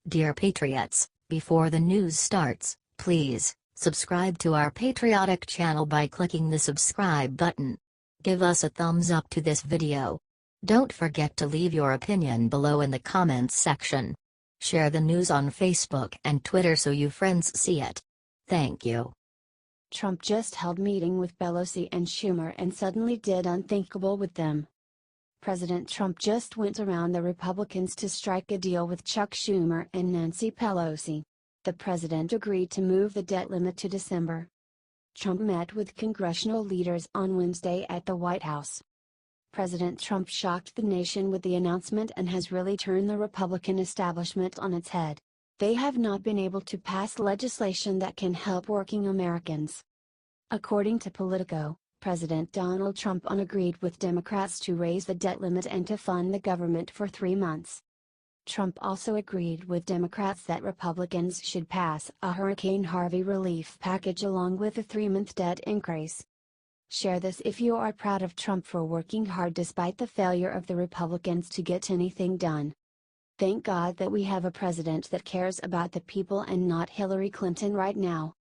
Dear Patriots, before the news starts, please subscribe to our patriotic channel by clicking the subscribe button. Give us a thumbs up to this video. Don't forget to leave your opinion below in the comments section. Share the news on Facebook and Twitter so you friends see it. Thank you. Trump just held meeting with Pelosi and Schumer and suddenly did unthinkable with them. President Trump just went around the Republicans to strike a deal with Chuck Schumer and Nancy Pelosi. The president agreed to move the debt limit to December. Trump met with congressional leaders on Wednesday at the White House. President Trump shocked the nation with the announcement and has really turned the Republican establishment on its head. They have not been able to pass legislation that can help working Americans. According to Politico, President Donald Trump agreed with Democrats to raise the debt limit and to fund the government for 3 months. Trump also agreed with Democrats that Republicans should pass a Hurricane Harvey relief package along with a 3-month debt increase. Share this if you are proud of Trump for working hard despite the failure of the Republicans to get anything done. Thank God that we have a president that cares about the people and not Hillary Clinton right now.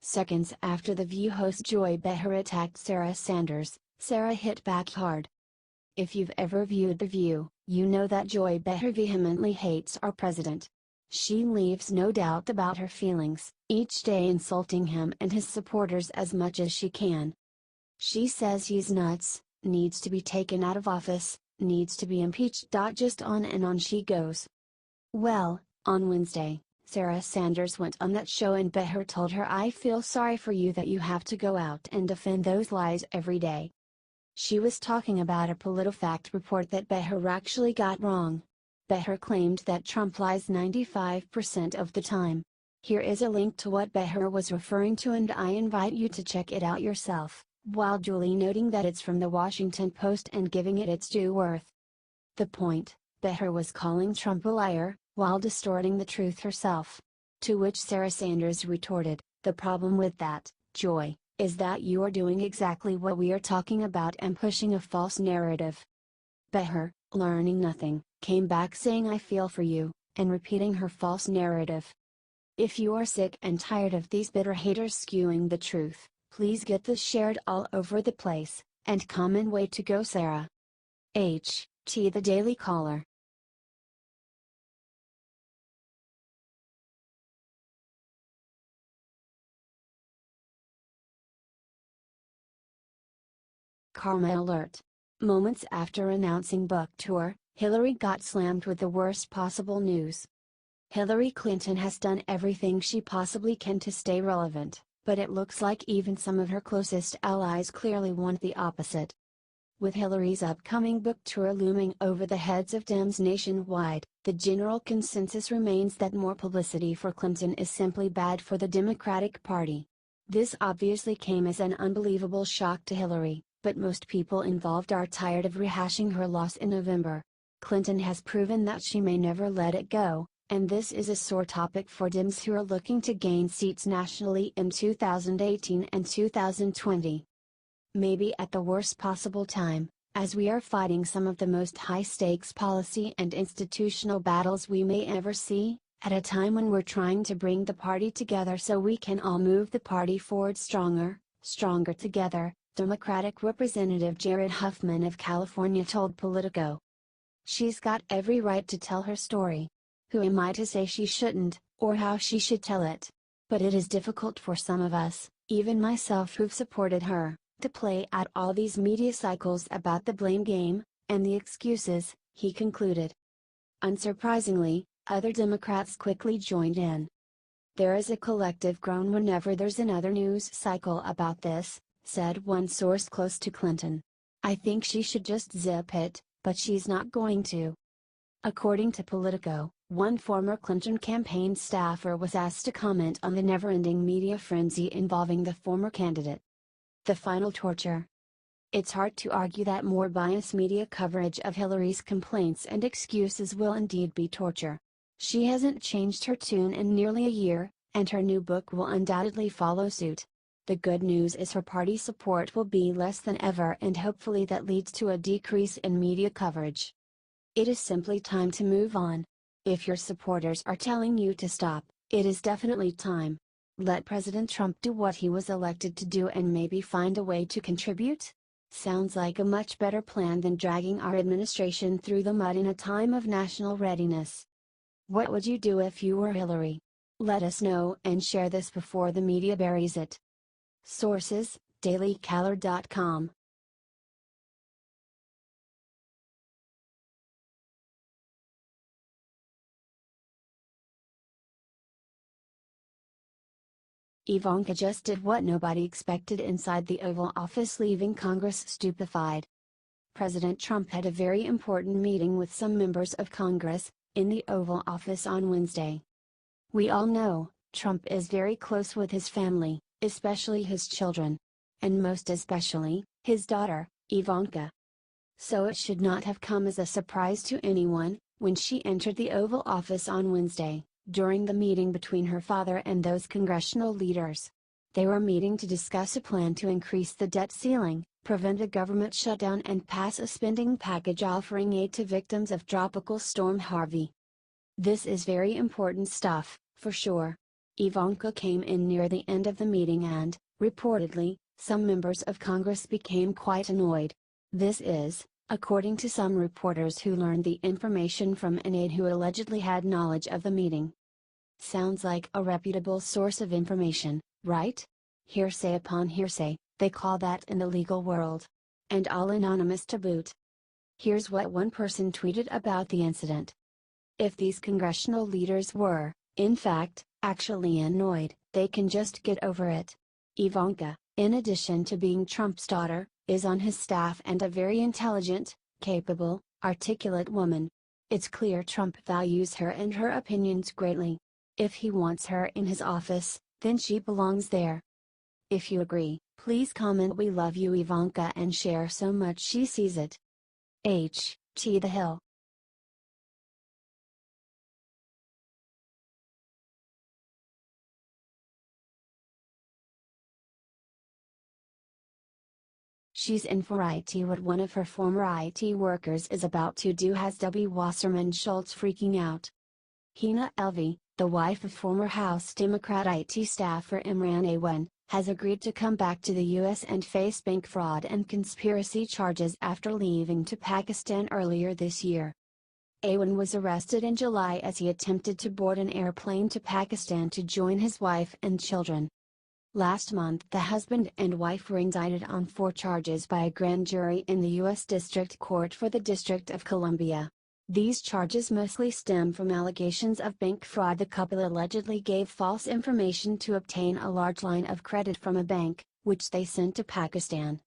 Seconds after The View host Joy Behar attacked Sarah Sanders, Sara hit back hard. If you've ever viewed The View, you know that Joy Behar vehemently hates our president. She leaves no doubt about her feelings, each day insulting him and his supporters as much as she can. She says he's nuts, needs to be taken out of office, needs to be impeached. Just on and on she goes. Well, on Wednesday, Sarah Sanders went on that show and Behar told her, "I feel sorry for you that you have to go out and defend those lies every day." She was talking about a PolitiFact report that Behar actually got wrong. Behar claimed that Trump lies 95% of the time. Here is a link to what Behar was referring to and I invite you to check it out yourself, while duly noting that it's from the Washington Post and giving it its due worth. The point: Behar was calling Trump a liar, while distorting the truth herself. To which Sarah Sanders retorted, "The problem with that, Joy, is that you are doing exactly what we are talking about and pushing a false narrative." Behar, learning nothing, came back saying, "I feel for you," and repeating her false narrative. If you are sick and tired of these bitter haters skewing the truth, please get this shared all over the place, and comment way to go Sarah. The Daily Caller. Karma alert. Moments after announcing book tour, Hillary got slammed with the worst possible news. Hillary Clinton has done everything she possibly can to stay relevant, but it looks like even some of her closest allies clearly want the opposite. With Hillary's upcoming book tour looming over the heads of Dems nationwide, the general consensus remains that more publicity for Clinton is simply bad for the Democratic Party. This obviously came as an unbelievable shock to Hillary, but most people involved are tired of rehashing her loss in November. Clinton has proven that she may never let it go, and this is a sore topic for Dems who are looking to gain seats nationally in 2018 and 2020. Maybe at the worst possible time, as we are fighting some of the most high-stakes policy and institutional battles we may ever see, at a time when we're trying to bring the party together so we can all move the party forward stronger together, Democratic Representative Jared Huffman of California told Politico. She's got every right to tell her story. Who am I to say she shouldn't, or how she should tell it? But it is difficult for some of us, even myself who've supported her, to play out all these media cycles about the blame game, and the excuses, he concluded. Unsurprisingly, other Democrats quickly joined in. There is a collective groan whenever there's another news cycle about this, said one source close to Clinton. I think she should just zip it, but she's not going to. According to Politico, one former Clinton campaign staffer was asked to comment on the never-ending media frenzy involving the former candidate. The final torture. It's hard to argue that more biased media coverage of Hillary's complaints and excuses will indeed be torture. She hasn't changed her tune in nearly a year, and her new book will undoubtedly follow suit. The good news is her party support will be less than ever, and hopefully that leads to a decrease in media coverage. It is simply time to move on. If your supporters are telling you to stop, it is definitely time. Let President Trump do what he was elected to do and maybe find a way to contribute? Sounds like a much better plan than dragging our administration through the mud in a time of national readiness. What would you do if you were Hillary? Let us know and share this before the media buries it. Sources: dailycaller.com. Ivanka just did what nobody expected inside the Oval Office, leaving Congress stupefied. President Trump had a very important meeting with some members of Congress, in the Oval Office on Wednesday. We all know, Trump is very close with his family, especially his children. And most especially, his daughter, Ivanka. So it should not have come as a surprise to anyone, when she entered the Oval Office on Wednesday, during the meeting between her father and those congressional leaders. They were meeting to discuss a plan to increase the debt ceiling, prevent a government shutdown, and pass a spending package offering aid to victims of Tropical Storm Harvey. This is very important stuff, for sure. Ivanka came in near the end of the meeting and, reportedly, some members of Congress became quite annoyed. This is, according to some reporters who learned the information from an aide who allegedly had knowledge of the meeting. Sounds like a reputable source of information, right? Hearsay upon hearsay, they call that in the legal world. And all anonymous to boot. Here's what one person tweeted about the incident. If these congressional leaders were, in fact, actually annoyed, they can just get over it. Ivanka, in addition to being Trump's daughter, is on his staff and a very intelligent, capable, articulate woman. It's clear Trump values her and her opinions greatly. If he wants her in his office, then she belongs there. If you agree, please comment "We love you Ivanka" and share so much she sees it. H.T. The Hill. She's in for IT. What one of her former IT workers is about to do has Debbie Wasserman Schultz freaking out. Hina Elvey, the wife of former House Democrat IT staffer Imran Awan, has agreed to come back to the U.S. and face bank fraud and conspiracy charges after leaving to Pakistan earlier this year. Awan was arrested in July as he attempted to board an airplane to Pakistan to join his wife and children. Last month, the husband and wife were indicted on 4 charges by a grand jury in the U.S. District Court for the District of Columbia. These charges mostly stem from allegations of bank fraud. The couple allegedly gave false information to obtain a large line of credit from a bank, which they sent to Pakistan.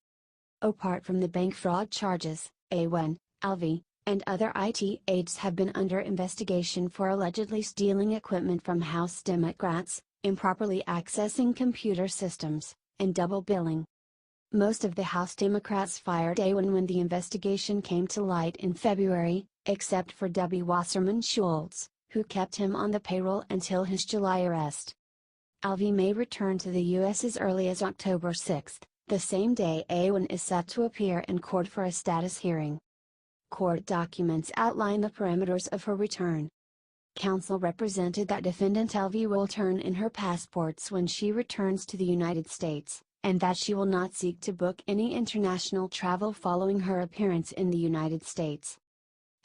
Apart from the bank fraud charges, Awan, Alvi, and other IT aides have been under investigation for allegedly stealing equipment from House Democrats, improperly accessing computer systems, and double billing. Most of the House Democrats fired Awan when the investigation came to light in February, except for Debbie Wasserman Schultz, who kept him on the payroll until his July arrest. Alvi may return to the U.S. as early as October 6, the same day Awan is set to appear in court for a status hearing. Court documents outline the parameters of her return. Counsel represented that defendant Alvi will turn in her passports when she returns to the United States, and that she will not seek to book any international travel following her appearance in the United States.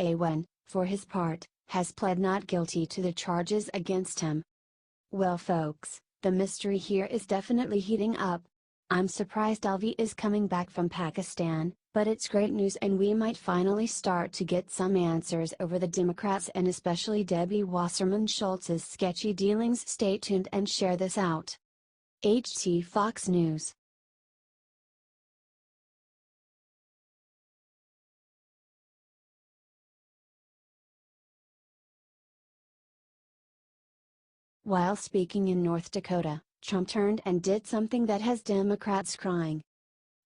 Awan, for his part, has pled not guilty to the charges against him. Well folks, the mystery here is definitely heating up. I'm surprised Alvi is coming back from Pakistan, but it's great news and we might finally start to get some answers over the Democrats and especially Debbie Wasserman Schultz's sketchy dealings. Stay tuned and share this out. HT Fox News. While speaking in North Dakota, Trump turned and did something that has Democrats crying.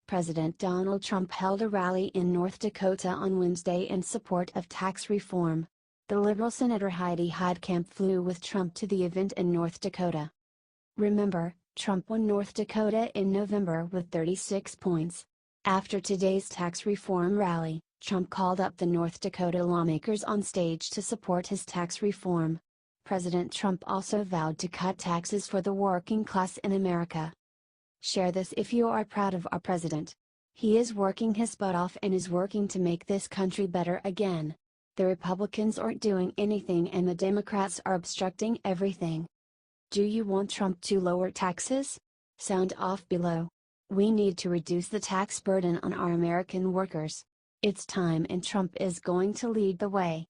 President Donald Trump held a rally in North Dakota on Wednesday in support of tax reform. The liberal Senator Heidi Heitkamp flew with Trump to the event in North Dakota. Remember, Trump won North Dakota in November with 36 points. After today's tax reform rally, Trump called up the North Dakota lawmakers on stage to support his tax reform. President Trump also vowed to cut taxes for the working class in America. Share this if you are proud of our president. He is working his butt off and is working to make this country better again. The Republicans aren't doing anything and the Democrats are obstructing everything. Do you want Trump to lower taxes? Sound off below. We need to reduce the tax burden on our American workers. It's time and Trump is going to lead the way.